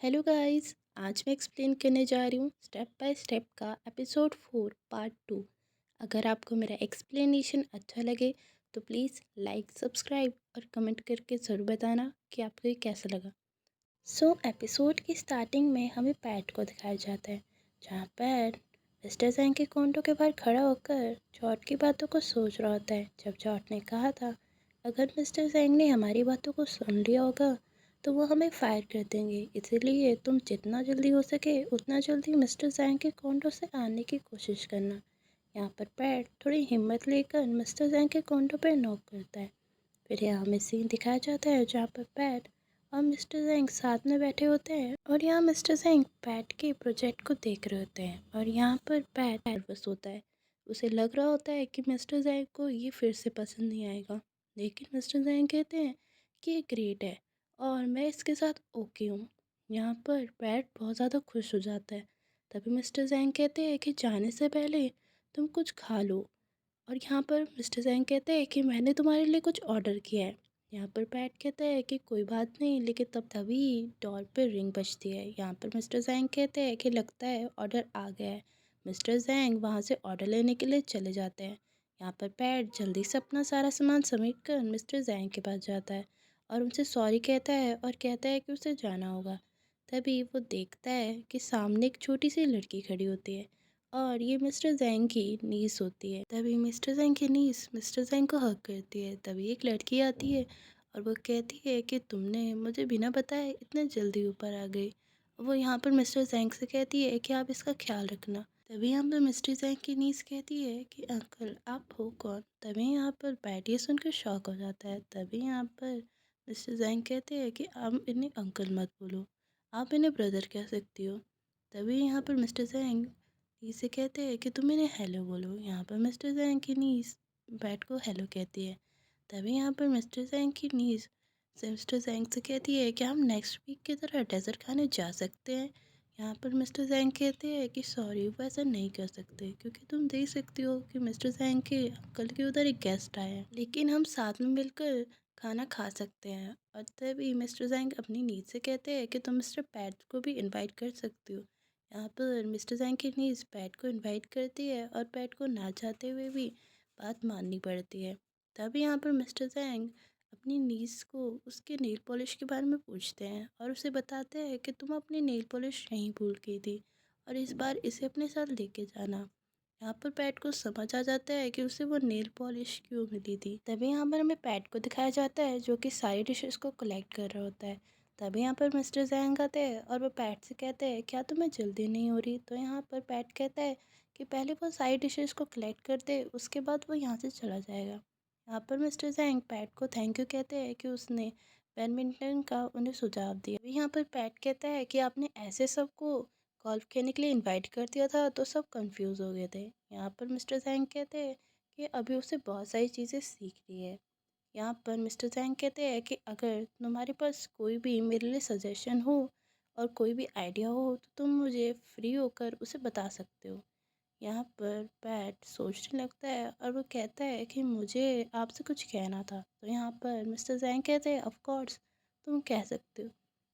Hello guys. आज मैं explain करने जा रही हूँ स्टेप बाय स्टेप का एपिसोड 4 पार्ट 2। अगर आपको मेरा एक्सप्लेनेशन अच्छा लगे तो प्लीज़ लाइक सब्सक्राइब और कमेंट करके ज़रूर बताना कि आपको ये कैसा लगा। एपिसोड की स्टार्टिंग में हमें पैट को दिखाया जाता है, जहाँ पैट मिस्टर जैंग के कॉन्डो के बाहर खड़ा होकर जॉर्ज की बातों को सोच रहा होता है। जब जॉर्ज ने कहा था अगर मिस्टर जैंग ने हमारी बातों को सुन लिया होगा तो वो हमें फायर कर देंगे, इसीलिए तुम जितना जल्दी हो सके उतना जल्दी मिस्टर जैंग के कॉन्डो से आने की कोशिश करना। यहाँ पर पैट थोड़ी हिम्मत लेकर मिस्टर जैंग के कॉन्डो पर नॉक करता है। फिर यहाँ हमें सीन दिखाया जाता है जहाँ पर पैट और मिस्टर जैंग साथ में बैठे होते हैं और यहाँ मिस्टर जैंग पैट के प्रोजेक्ट को देख रहे होते हैं और यहाँ पर पैट नर्वस होता है। उसे लग रहा होता है कि मिस्टर जैंग को ये फिर से पसंद नहीं आएगा, लेकिन मिस्टर जैंग कहते हैं कि ये ग्रेट है और मैं इसके साथ ओके हूँ। यहाँ पर पैट बहुत ज़्यादा खुश हो जाता है। तभी मिस्टर जैंग कहते हैं कि जाने से पहले तुम कुछ खा लो, और यहाँ पर मिस्टर जैंग कहते हैं कि मैंने तुम्हारे लिए कुछ ऑर्डर किया है। यहाँ पर पैट कहता है कि कोई बात नहीं, लेकिन तब तभी डोर पर रिंग बजती है। यहाँ पर मिस्टर जैंग कहते हैं कि लगता है ऑर्डर आ गया है। मिस्टर जैंग वहाँ से ऑर्डर लेने के लिए चले जाते हैं। यहाँ पर पैट जल्दी से अपना सारा सामान समेट कर मिस्टर जैंग के पास जाता है और उनसे सॉरी कहता है और कहता है कि उसे जाना होगा। तभी वो देखता है कि सामने एक छोटी सी लड़की खड़ी होती है और ये मिस्टर जैंग की नीस होती है। तभी मिस्टर जैंग की नीस मिस्टर जैंग को हक करती है। तभी एक लड़की आती है और वो कहती है कि तुमने मुझे बिना बताए इतने जल्दी ऊपर आ गई। वो यहाँ पर मिस्टर जैंग से कहती है कि आप इसका ख्याल रखना। तभी यहाँ पर मिस्टर जैंग की नीस कहती है कि अंकल आप हो कौन। तभी यहाँ पर पैट ये सुनकर शॉक हो जाता है। तभी यहाँ पर मिस्टर जैंग कहते हैं कि आप इन्हें अंकल मत बोलो, आप इन्हें ब्रदर कह सकती हो। तभी यहाँ पर मिस्टर जैंग इसे कहते हैं कि तुम इन्हें हेलो बोलो। यहाँ पर मिस्टर जैंग की नीस बैट को हेलो कहती है। तभी यहाँ पर मिस्टर जैंग की नीस से मिस्टर जैंग से कहती है कि हम नेक्स्ट वीक की तरह डेजर्ट खाने जा सकते हैं। यहाँ पर मिस्टर जैंग कहते हैं कि सॉरी वो ऐसा नहीं कर सकते, क्योंकि तुम देख सकती हो कि मिस्टर जैंग के अंकल के उधर एक गेस्ट आए हैं, लेकिन हम साथ में मिलकर खाना खा सकते हैं। और तभी मिस्टर जैंग अपनी नीस से कहते हैं कि तुम मिस्टर पैट को भी इनवाइट कर सकती हो। यहाँ पर मिस्टर जैंग की नीस पैट को इनवाइट करती है और पैट को ना चाहते हुए भी बात माननी पड़ती है। तभी यहाँ पर मिस्टर जैंग अपनी नीस को उसके नेल पॉलिश के बारे में पूछते हैं और उसे बताते हैं कि तुम अपनी नेल पॉलिश यहीं भूल गई थी और इस बार इसे अपने साथ लेके जाना। यहाँ पर पैट को समझ आ जाता है कि उसे वो नेल पॉलिश क्यों मिली थी। तभी यहाँ पर हमें पैट को दिखाया जाता है जो कि सारी डिशेस को कलेक्ट कर रहा होता है। तभी यहाँ पर मिस्टर जैंग आते हैं और वो पैट से कहते हैं क्या तुम्हें जल्दी नहीं हो रही। तो यहाँ पर पैट कहता है कि पहले वो सारी डिशेस को कलेक्ट कर दे, उसके बाद वो यहाँ से चला जाएगा। यहाँ पर मिस्टर जैंग पैट को थैंक यू कहते हैं कि उसने बैडमिंटन का उन्हें सुझाव दिया। अभी यहाँ पर पैट कहता है कि आपने ऐसे सबको गोल्फ खेलने के लिए इनवाइट कर दिया था तो सब कंफ्यूज हो गए थे। यहाँ पर मिस्टर जैंग कहते हैं कि अभी उसे बहुत सारी चीज़ें सीखनी है। यहाँ पर मिस्टर जैंग कहते हैं कि अगर तुम्हारे पास कोई भी मेरे लिए सजेशन हो और कोई भी आइडिया हो तो तुम मुझे फ्री होकर उसे बता सकते हो। यहाँ पर पैट सोचने लगता है और वो कहता है कि मुझे आपसे कुछ कहना था। तो यहाँ पर मिस्टर जैंग कहते हैं ऑफ कोर्स तुम कह सकते हो।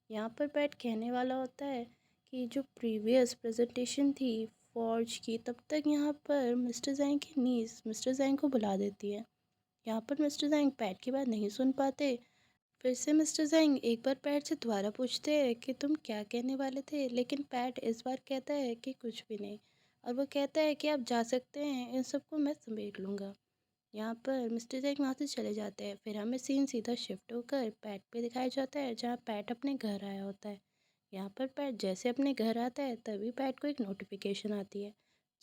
यहाँ पर पैट कहने वाला होता है कि जो प्रीवियस प्रेजेंटेशन थी फॉर्ज की, तब तक यहाँ पर मिस्टर जैंग की नीस मिस्टर जैंग को बुला देती है। यहाँ पर मिस्टर जैंग पैट की बात नहीं सुन पाते। फिर से मिस्टर जैंग एक बार पैट से दोबारा पूछते हैं कि तुम क्या कहने वाले थे, लेकिन पैट इस बार कहता है कि कुछ भी नहीं और वो कहता है कि आप जा सकते हैं, इन सबको मैं समेट लूँगा। यहाँ पर मिस्टर जैंग वहाँ से चले जाते हैं। फिर हमें सीन सीधा शिफ्ट होकर पैट पे दिखाया जाता है जहाँ पैट अपने घर आया होता है। यहाँ पर पैट जैसे अपने घर आता है तभी पैट को एक नोटिफिकेशन आती है।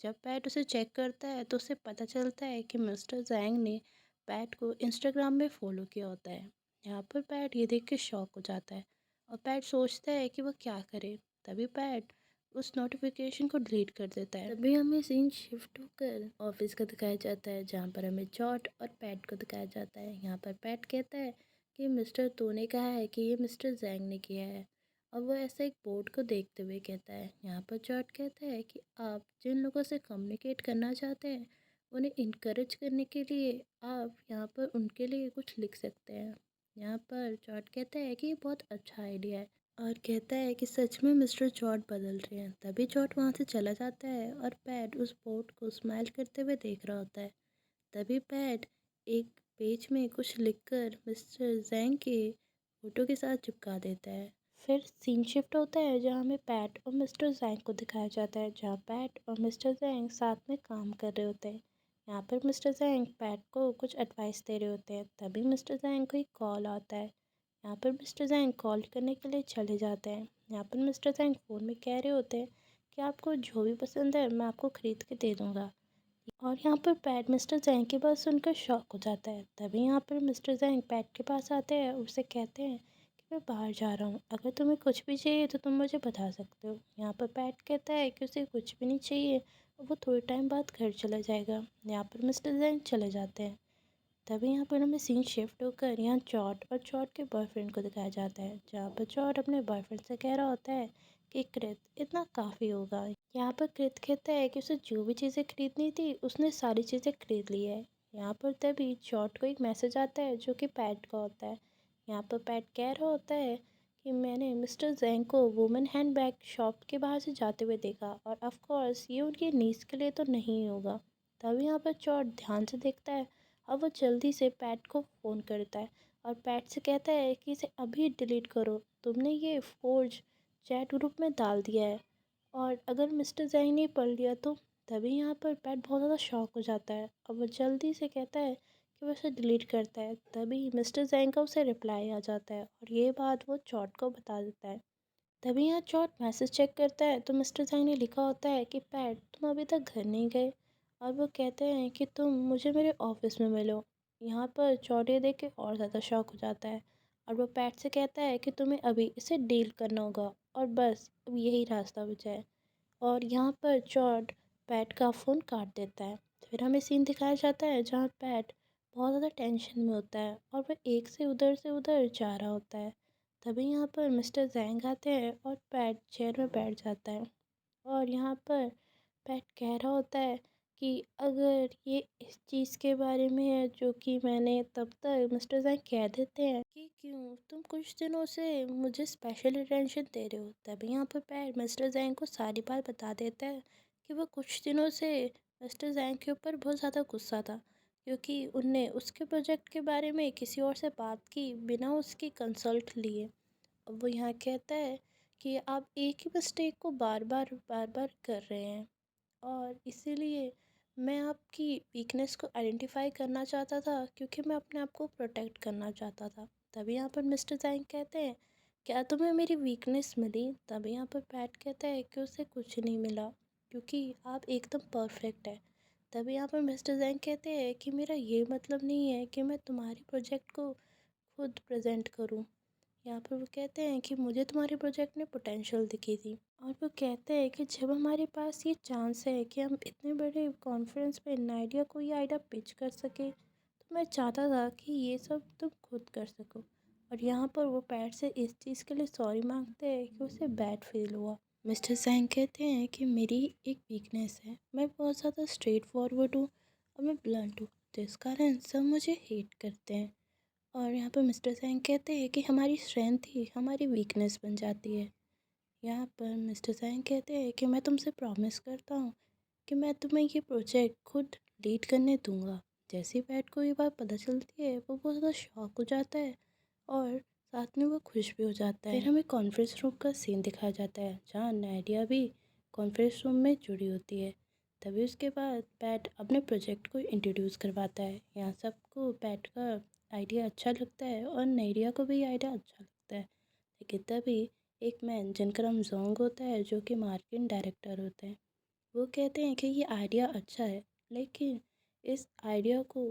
जब पैट उसे चेक करता है तो उसे पता चलता है कि मिस्टर जैंग ने पैट को इंस्टाग्राम में फॉलो किया होता है। यहाँ पर पैट ये देख के शॉक हो जाता है और पैट सोचता है कि वह क्या करे। तभी पैट उस नोटिफिकेशन को डिलीट कर देता है। तभी हमें सीन शिफ्ट होकर ऑफिस का दिखाया जाता है जहाँ पर हमें जॉर्ज और पैट को दिखाया जाता है। यहाँ पर पैट कहता है कि मिस्टर तो ने कहा है कि ये मिस्टर जैंग ने किया है, और वो ऐसा एक बोर्ड को देखते हुए कहता है। यहाँ पर जॉर्ज कहता है कि आप जिन लोगों से कम्युनिकेट करना चाहते हैं उन्हें इनकरेज करने के लिए आप यहाँ पर उनके लिए कुछ लिख सकते हैं। यहाँ पर जॉर्ज कहता है कि ये बहुत अच्छा आइडिया है, और कहता है कि सच में मिस्टर चॉट बदल रहे हैं। तभी चॉट वहाँ से चला जाता है और पैट उस बोर्ड को स्माइल करते हुए देख रहा होता है। तभी पैट एक पेज में कुछ लिखकर मिस्टर जैंग के फोटो के साथ चिपका देता है। फिर सीन शिफ्ट होता है जहाँ हमें पैट और मिस्टर जैंग को दिखाया जाता है, जहाँ पैट और मिस्टर जैंग साथ में काम कर रहे होते हैं। यहाँ पर मिस्टर जैंग पैट को कुछ एडवाइस दे रहे होते हैं। तभी मिस्टर जैंग को एक कॉल आता है। यहाँ पर मिस्टर जैंग कॉल करने के लिए चले जाते हैं। यहाँ पर मिस्टर जैंग फ़ोन में कह रहे होते हैं कि आपको जो भी पसंद है मैं आपको ख़रीद के दे दूँगा। और यहाँ पर पैट मिस्टर जैंग की बात सुनकर शॉक हो जाता है। तभी यहाँ पर मिस्टर जैंग पैट के पास आते हैं और उससे कहते हैं कि मैं बाहर जा रहा हूँ, अगर तुम्हें कुछ भी चाहिए तो तुम मुझे बता सकते हो। यहाँ पर पैट कहता है कि उसे कुछ भी नहीं चाहिए और वो थोड़े टाइम बाद घर चला जाएगा। यहाँ पर मिस्टर जैंग चले जाते हैं। तभी यहाँ पर हमें सीन शिफ्ट होकर यहाँ चॉट और चॉट के बॉयफ्रेंड को दिखाया जाता है, जहाँ पर चॉट अपने बॉयफ्रेंड से कह रहा होता है कि कृत इतना काफ़ी होगा। यहाँ पर कृत कहता है कि उसे जो भी चीज़ें खरीदनी थी उसने सारी चीज़ें खरीद ली है। यहाँ पर तभी चॉट को एक मैसेज आता है जो कि पैट का होता है। यहाँ पर पैट कह रहा होता है कि मैंने मिस्टर जैंग को वुमेन हैंडबैग शॉप के बाहर से जाते हुए देखा और ऑफ कोर्स ये उनकी नीड्स के लिए तो नहीं होगा। तभी यहाँ पर चॉट ध्यान से देखता है और वो जल्दी से पैट को फ़ोन करता है और पैट से कहता है कि इसे अभी डिलीट करो, तुमने ये फोर्ज चैट ग्रुप में डाल दिया है और अगर मिस्टर जैंग ने पढ़ लिया तो। तभी यहाँ पर पैट बहुत ज़्यादा शॉक हो जाता है और वो जल्दी से कहता है कि वो उसे डिलीट करता है। तभी मिस्टर जैंग का उसे रिप्लाई आ जाता है और ये बात वो चॉट को बता देता है। तभी यहाँ चॉट मैसेज चेक करता है तो मिस्टर जैंग ने लिखा होता है कि पैट तुम अभी तक घर नहीं गए और वो कहते हैं कि तुम मुझे मेरे ऑफिस में मिलो। यहाँ पर चॉट ये देख के और ज़्यादा शॉक हो जाता है और वो पैट से कहता है कि तुम्हें अभी इसे डील करना होगा और बस अब यही रास्ता बचा है। और यहाँ पर चॉट पैट का फ़ोन काट देता है। फिर हमें सीन दिखाया जाता है जहाँ पैट बहुत ज़्यादा टेंशन में होता है और वह एक से उधर जा रहा होता है। तभी यहाँ पर मिस्टर जैंग आते हैं और पैट चेयर में बैठ जाता है और यहाँ पर पैट कह रहा होता है कि अगर ये इस चीज़ के बारे में है जो कि मैंने तब तक मिस्टर जैंग कह देते हैं कि क्यों तुम कुछ दिनों से मुझे स्पेशल अटेंशन दे रहे हो। तभी यहाँ पर पैट मिस्टर जैंग को सारी बात बता देता है कि वो कुछ दिनों से मिस्टर जैंग के ऊपर बहुत ज़्यादा गुस्सा था क्योंकि उनने उसके प्रोजेक्ट के बारे में किसी और से बात की बिना उसकी कंसल्ट लिए। अब वो यहाँ कहता है कि आप एक ही मिस्टेक को बार बार कर रहे हैं और इसीलिए मैं आपकी वीकनेस को आइडेंटिफाई करना चाहता था क्योंकि मैं अपने आप को प्रोटेक्ट करना चाहता था। तभी यहाँ पर मिस्टर जैंग कहते हैं क्या तुम्हें मेरी वीकनेस मिली। तभी यहाँ पर पैट कहता है कि उसे कुछ नहीं मिला क्योंकि आप एकदम परफेक्ट है। तभी यहाँ पर मिस्टर जैंग कहते हैं कि मेरा ये मतलब नहीं है कि मैं तुम्हारे प्रोजेक्ट को खुद प्रेजेंट करूँ। यहाँ पर वो कहते हैं कि मुझे तुम्हारे प्रोजेक्ट में पोटेंशियल दिखी थी और वो कहते हैं कि जब हमारे पास ये चांस है कि हम इतने बड़े कॉन्फ्रेंस में नाइडिया को ये आइडिया पिच कर सके तो मैं चाहता था कि ये सब तुम खुद कर सको। और यहाँ पर वो पैट से इस चीज़ के लिए सॉरी मांगते हैं कि उसे बैड फील हुआ। मिस्टर सैंग कहते हैं कि मेरी एक वीकनेस है, मैं बहुत ज़्यादा स्ट्रेट फॉरवर्ड हूँ और मैं ब्लंट हूँ, तो इस कारण सब मुझे हेट करते हैं। और यहाँ पर मिस्टर सैंग कहते हैं कि हमारी स्ट्रेंथ ही हमारी वीकनेस बन जाती है। यहाँ पर मिस्टर सैंग कहते हैं कि मैं तुमसे प्रॉमिस करता हूँ कि मैं तुम्हें ये प्रोजेक्ट खुद लीड करने दूंगा। जैसे ही पैट को ये बात पता चलती है वो बहुत ज़्यादा शॉक हो जाता है और साथ में वो खुश भी हो जाता है। फिर हमें कॉन्फ्रेंस रूम का सीन दिखाया जाता है जहाँ नाडिया भी कॉन्फ्रेंस रूम में जुड़ी होती है। तभी उसके बाद पैट अपने प्रोजेक्ट को इंट्रोड्यूस करवाता है। यहाँ सबको पैट का आइडिया अच्छा लगता है और नाडिया को भी आइडिया अच्छा लगता है। लेकिन तभी एक मैन जिनका नाम जोंग होता है जो कि मार्केटिंग डायरेक्टर होते हैं, वो कहते हैं कि ये आइडिया अच्छा है लेकिन इस आइडिया को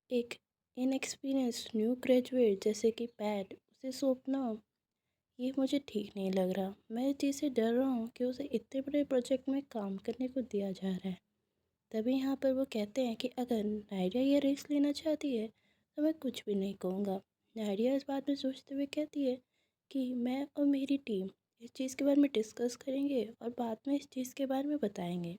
एक इनएक्सपीरियंस न्यू ग्रेजुएट जैसे कि पैट उसे सौंपना ये मुझे ठीक नहीं लग रहा। मैं इस चीज़ से डर रहा हूँ कि उसे इतने बड़े प्रोजेक्ट में काम करने को दिया जा रहा है। तभी यहाँ पर वो कहते हैं कि अगर नायरिया ये रिस्क लेना चाहती है तो मैं कुछ भी नहीं कहूँगा। नायरिया इस बात में सोचते हुए कहती है कि मैं और मेरी टीम इस चीज़ के बारे में डिस्कस करेंगे और बाद में इस चीज़ के बारे में बताएंगे।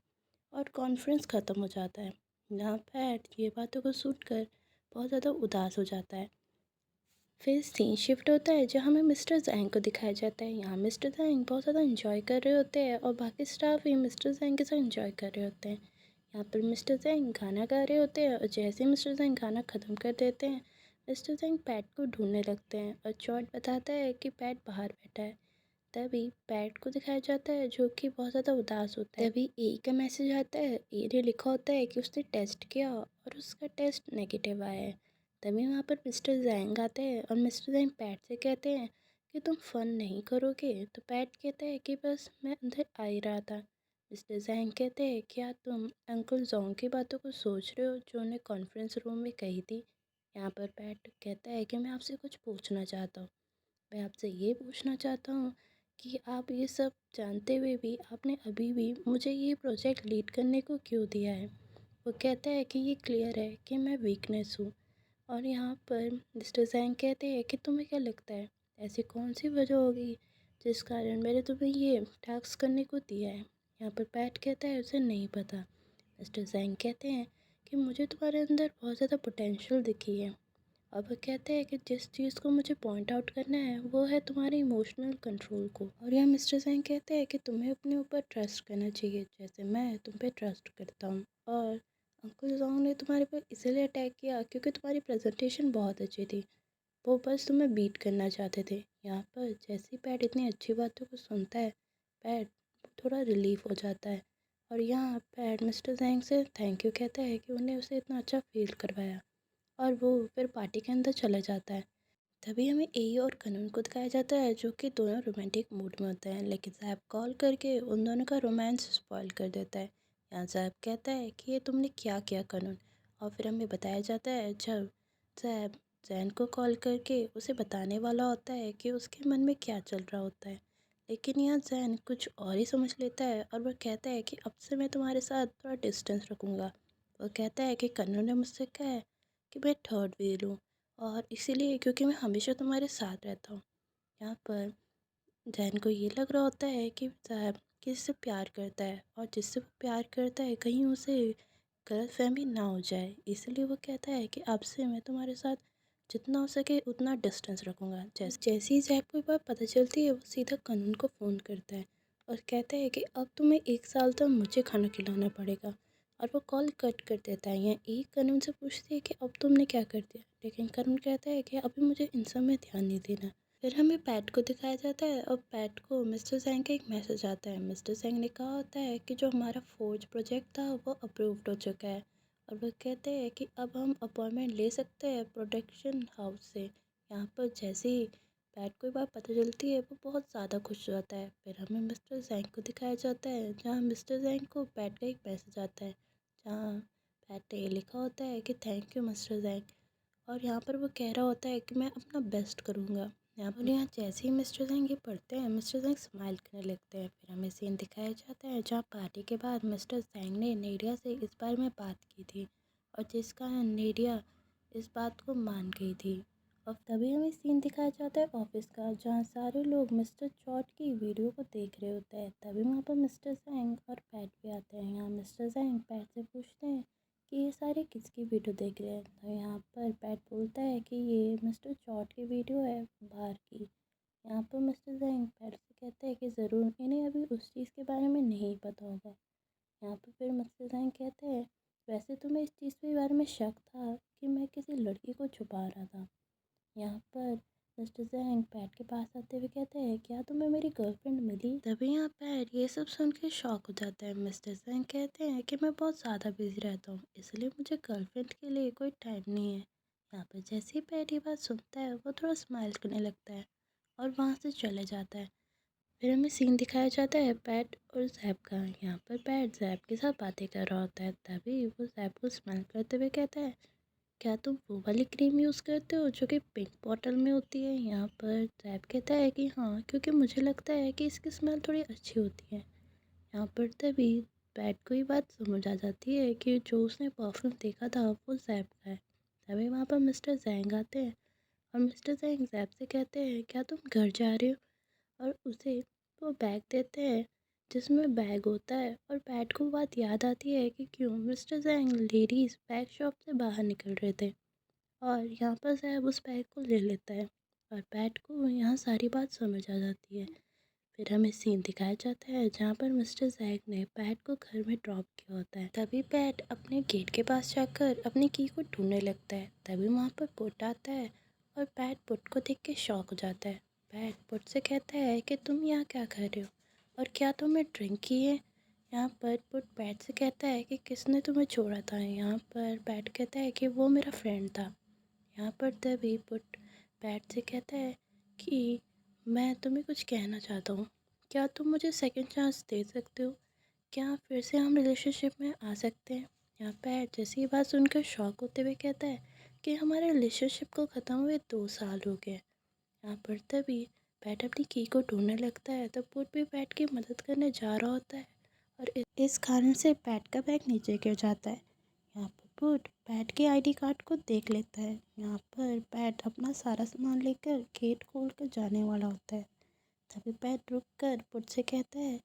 और कॉन्फ्रेंस ख़त्म हो जाता है। जहाँ पैट ये बातों को सुनकर बहुत ज़्यादा उदास हो जाता है। फिर सीन शिफ्ट होता है जहाँ हमें मिस्टर जैंग को दिखाया जाता है। यहाँ मिस्टर जैंग बहुत ज़्यादा इंजॉय कर रहे होते हैं और बाकी स्टाफ भी मिस्टर जैंग के साथ इंजॉय कर रहे होते हैं। यहाँ पर मिस्टर जैंग गाना गा रहे होते हैं और जैसे ही मिस्टर जैंग गाना ख़त्म कर देते हैं, मिस्टर जैंग पैट को ढूंढने लगते हैं और चॉट बताता है कि पैट बाहर बैठा है। तभी पैट को दिखाया जाता है जो कि बहुत ज़्यादा उदास होता है। तभी ए का मैसेज आता है। ए ने लिखा होता है कि उसने टेस्ट किया और उसका टेस्ट नेगेटिव आया है। तभी वहाँ पर मिस्टर जैंग आते हैं और मिस्टर जैंग पैट से कहते हैं कि तुम फ़न नहीं करोगे। तो पैट कहता है कि बस मैं अंदर आ ही रहा था। मिस्टर जैंग कहते हैं क्या तुम अंकल जोंग की बातों को सोच रहे हो जो उन्हें कॉन्फ्रेंस रूम में कही थी। यहाँ पर पैट कहता है कि मैं आपसे कुछ पूछना चाहता हूँ। मैं आपसे ये पूछना चाहता हूँ कि आप ये सब जानते हुए भी आपने अभी भी मुझे ये प्रोजेक्ट लीड करने को क्यों दिया है। वो कहता है कि ये क्लियर है कि मैं वीकनेस हूँ। और यहाँ पर मिस्टर जैंग कहते हैं कि तुम्हें क्या लगता है ऐसी कौन सी वजह होगी जिस कारण मैंने तुम्हें ये टास्क करने को दिया है। यहाँ पर पैट कहता है उसे नहीं पता। मिस्टर जैंग कहते हैं कि मुझे तुम्हारे अंदर बहुत ज़्यादा पोटेंशियल दिखी है। अब वो कहते हैं कि जिस चीज़ को मुझे पॉइंट आउट करना है वो है तुम्हारे इमोशनल कंट्रोल को। और यह मिस्टर सेन कहते हैं कि तुम्हें अपने ऊपर ट्रस्ट करना चाहिए जैसे मैं तुम पे ट्रस्ट करता हूँ। और अंकुल जोंग ने तुम्हारे पर इसलिए अटैक किया क्योंकि तुम्हारी प्रेजेंटेशन बहुत अच्छी थी। वो बस तुम्हें बीट करना चाहते थे। यहाँ पर जैसे ही पैट इतनी अच्छी बातों को सुनता है, पैट थोड़ा रिलीफ हो जाता है। और यहाँ पैट मिस्टर जैंग से थैंक यू कहता है कि उन्हें उसे इतना अच्छा फील करवाया। और वो फिर पार्टी के अंदर चला जाता है। तभी हमें ए और कनून को दिखाया जाता है जो कि दोनों रोमांटिक मूड में होते हैं, लेकिन साहब कॉल करके उन दोनों का रोमांस स्पॉइल कर देता है। यहाँ साहब कहता है कि ये तुमने क्या किया कनून। और फिर हमें बताया जाता है जब साहब जैन को कॉल करके उसे बताने वाला होता है कि उसके मन में क्या चल रहा होता है, लेकिन यहाँ जैन कुछ और ही समझ लेता है और वह कहता है कि अब से मैं तुम्हारे साथ थोड़ा डिस्टेंस रखूँगा। वो कहता है कि कन्नू ने मुझसे कहा है कि मैं थर्ड व्हील हूँ और इसीलिए क्योंकि मैं हमेशा तुम्हारे साथ रहता हूँ। यहाँ पर जैन को ये लग रहा होता है कि साहब किससे प्यार करता है और जिससे वो प्यार करता है कहीं उसे गलतफहमी ना हो जाए, इसलिए वो कहता है कि अब से मैं तुम्हारे साथ जितना हो सके उतना डिस्टेंस रखूँगा। जैसे ही जैब को ये बात पता चलती है वो सीधा कानून को फ़ोन करता है और कहता है कि अब तुम्हें 1 साल तक मुझे खाना खिलाना पड़ेगा। और वो कॉल कट कर देता है। यहाँ एक कानून से पूछती है कि अब तुमने क्या कर दिया, लेकिन कानून कहता है कि अभी मुझे इन सब में ध्यान नहीं देना। फिर हमें पैट को दिखाया जाता है और पैट को मिस्टर जैंग का एक मैसेज आता है। मिस्टर जैंग ने कहा होता है कि जो हमारा फोर्ज प्रोजेक्ट था वो अप्रूव्ड हो चुका है। और वो कहते हैं कि अब हम अपॉइंटमेंट ले सकते हैं प्रोडक्शन हाउस से। यहाँ पर जैसे ही पैट को ये बात पता चलती है वो बहुत ज़्यादा खुश हो जाता है। फिर हमें मिस्टर जैंग को दिखाया जाता है जहाँ मिस्टर जैंग को पैट का एक मैसेज आता है जहाँ पैट ने ये लिखा होता है कि थैंक यू मिस्टर जैंग। और यहाँ पर वो कह रहा होता है कि मैं अपना बेस्ट करूँगा। यहाँ जैसे ही मिस्टर जैंग ये पढ़ते हैं मिस्टर जैंग स्माइल करने लगते हैं। फिर हमें सीन दिखाया जाता है जहाँ पार्टी के बाद मिस्टर जैंग ने नेडिया से इस बारे में बात की थी और जिस कारण नेडिया इस बात को मान गई थी। और तभी हमें सीन दिखाया जाता है ऑफिस का जहाँ सारे लोग मिस्टर चॉट की वीडियो को देख रहे होते हैं। तभी वहाँ पर मिस्टर जैंग और पैट भी आते हैं। यहाँ मिस्टर जैंग पैट से पूछते हैं कि ये सारे किसकी वीडियो देख रहे हैं। तो यहाँ पर पैट बोलता है कि ये मिस्टर चॉट की वीडियो है बाहर की। यहाँ पर मिस्टर जैंग पैट से कहते हैं कि ज़रूर इन्हें अभी उस चीज़ के बारे में नहीं पता होगा। यहाँ पर फिर मिस्टर जैंग कहते हैं वैसे तुम्हें इस चीज़ के बारे में शक था कि मैं किसी लड़की को छुपा रहा था। यहाँ पर मिस्टर जैंग पैट के पास आते हुए कहते हैं क्या तुम्हें मेरी गर्लफ्रेंड मिली। तभी यहाँ पैट ये सब सुन के शॉक हो जाता है। मिस्टर जैंग कहते हैं कि मैं बहुत ज़्यादा बिजी रहता हूँ इसलिए मुझे गर्लफ्रेंड के लिए कोई टाइम नहीं है। यहाँ पर जैसे ही पैट ये बात सुनता है वो थोड़ा स्माइल करने लगता है और वहाँ से चले जाता है। फिर हमें सीन दिखाया जाता है पैट और जैब का। यहाँ पर पैट जैब के साथ बातें कर रहा होता है। तभी वो जैब को स्माइल करते हुए कहता है क्या तुम वो वाली क्रीम यूज़ करते हो जो कि पिंक बॉटल में होती है। यहाँ पर जैब कहता है कि हाँ क्योंकि मुझे लगता है कि इसकी स्मेल थोड़ी अच्छी होती है। यहाँ पर तभी पैट को ये बात समझ आ जाती है कि जो उसने परफ्यूम देखा था वो जैब का है। तभी वहाँ पर मिस्टर जैंग आते हैं और मिस्टर जैंग जैब से कहते हैं क्या तुम घर जा रहे हो। और उसे वो बैग देते हैं जिसमें बैग होता है। और पैट को बात याद आती है कि क्यों मिस्टर जैंग लेडीज़ बैग शॉप से बाहर निकल रहे थे और यहाँ पर जैब उस बैग को ले लेता है और पैट को यहाँ सारी बात समझ आ जाती है। फिर हमें सीन दिखाया जाता है जहाँ पर मिस्टर जैक ने पैट को घर में ड्रॉप किया होता है। तभी पैट अपने गेट के पास जाकर अपनी की को ढूंढने लगता है। तभी वहाँ पर पुट आता है और पैट पुट को देख के शॉक हो जाता है। पैट पुट से कहता है कि तुम यहाँ क्या कर रहे हो और क्या तुमने ड्रिंक की है। यहाँ पर पुट पैट से कहता है कि किसने तुम्हें छोड़ा था। यहाँ पर पैट कहता है कि वो मेरा फ्रेंड था। यहाँ पर तभी पुट पैट से कहता है कि मैं तुम्हें कुछ कहना चाहता हूँ, क्या तुम मुझे सेकंड चांस दे सकते हो, क्या फिर से हम रिलेशनशिप में आ सकते हैं। यहाँ पैट जैसी ये बात सुनकर शॉक होते हुए कहता है कि हमारे रिलेशनशिप को ख़त्म हुए 2 साल हो गए। यहाँ पर तभी पैट अपनी की को ढूंढने लगता है तो पुट भी पैट की मदद करने जा रहा होता है और इस कारण से पैट का बैग नीचे गिर जाता है। यहाँ पर पुट पैट के आईडी कार्ड को देख लेता है। यहाँ पर पैट अपना सारा सामान लेकर गेट खोल कर जाने वाला होता है। तभी पैट रुक कर पुट से कहता है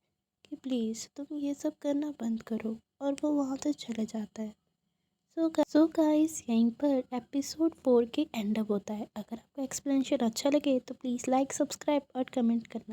कि प्लीज़ तुम ये सब करना बंद करो और वो वहाँ से चले जाता है। सो गाइस यहीं पर एपिसोड 4 के एंड अप होता है। अगर आपको एक्सप्लेनेशन अच्छा लगे तो प्लीज़ लाइक सब्सक्राइब और कमेंट करना।